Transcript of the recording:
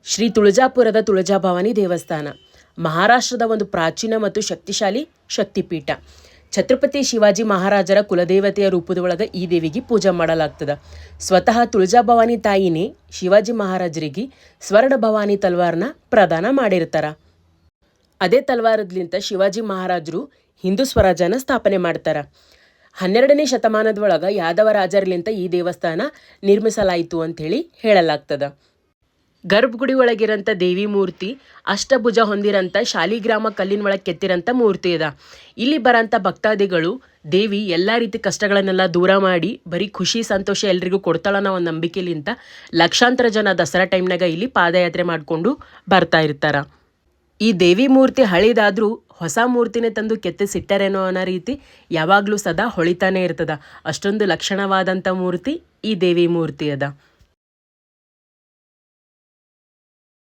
ಶ್ರೀ ತುಳಜಾಪುರದ ತುಳಜಾಭವಾನಿ ದೇವಸ್ಥಾನ ಮಹಾರಾಷ್ಟ್ರದ ಒಂದು ಪ್ರಾಚೀನ ಮತ್ತು ಶಕ್ತಿಶಾಲಿ ಶಕ್ತಿಪೀಠ. ಛತ್ರಪತಿ ಶಿವಾಜಿ ಮಹಾರಾಜರ ಕುಲದೇವತೆಯ ರೂಪದೊಳಗೆ ಈ ದೇವಿಗೆ ಪೂಜೆ ಮಾಡಲಾಗ್ತದೆ. ಸ್ವತಃ ತುಳಜಾಭವಾನಿ ತಾಯಿನೇ ಶಿವಾಜಿ ಮಹಾರಾಜರಿಗೆ ಸ್ವರ್ಣ ಭವಾನಿ ತಲ್ವಾರ್ನ ಪ್ರದಾನ ಮಾಡಿರ್ತಾರ. ಅದೇ ತಲ್ವಾರದ್ಲಿಂತ ಶಿವಾಜಿ ಮಹಾರಾಜರು ಹಿಂದೂ ಸ್ವರಾಜ್ಯನ ಸ್ಥಾಪನೆ ಮಾಡ್ತಾರೆ. 12ನೇ ಶತಮಾನದೊಳಗೆ ಯಾದವ ರಾಜರ್ಲಿಂತ ಈ ದೇವಸ್ಥಾನ ನಿರ್ಮಿಸಲಾಯಿತು ಅಂಥೇಳಿ ಹೇಳಲಾಗ್ತದೆ. ಗರ್ಭಗುಡಿ ಒಳಗಿರೋಂಥ ದೇವಿ ಮೂರ್ತಿ ಅಷ್ಟಭುಜ ಹೊಂದಿರೋಂಥ ಶಾಲಿಗ್ರಾಮ ಕಲ್ಲಿನ ಒಳಗೆ ಕೆತ್ತಿರೋಂಥ ಮೂರ್ತಿ ಇದೆ. ಇಲ್ಲಿ ಬರೋಂಥ ಭಕ್ತಾದಿಗಳು ದೇವಿ ಎಲ್ಲ ರೀತಿ ಕಷ್ಟಗಳನ್ನೆಲ್ಲ ದೂರ ಮಾಡಿ ಬರೀ ಖುಷಿ ಸಂತೋಷ ಎಲ್ರಿಗೂ ಕೊಡ್ತಾಳನ್ನೋ ಒಂದು ನಂಬಿಕೆಲಿಂತ ಲಕ್ಷಾಂತರ ಜನ ದಸರಾ ಟೈಮ್ನಾಗ ಇಲ್ಲಿ ಪಾದಯಾತ್ರೆ ಮಾಡಿಕೊಂಡು ಬರ್ತಾ ಇರ್ತಾರೆ. ಈ ದೇವಿ ಮೂರ್ತಿ ಹಳಿದಾದ್ರೂ ಹೊಸ ಮೂರ್ತಿನೇ ತಂದು ಕೆತ್ತಿಸಿಟ್ಟರೇನೋ ಅನ್ನೋ ರೀತಿ ಯಾವಾಗಲೂ ಸದಾ ಹೊಳಿತಾನೆ ಇರ್ತದ. ಅಷ್ಟೊಂದು ಲಕ್ಷಣವಾದಂಥ ಮೂರ್ತಿ ಈ ದೇವಿ ಮೂರ್ತಿ ಅದ.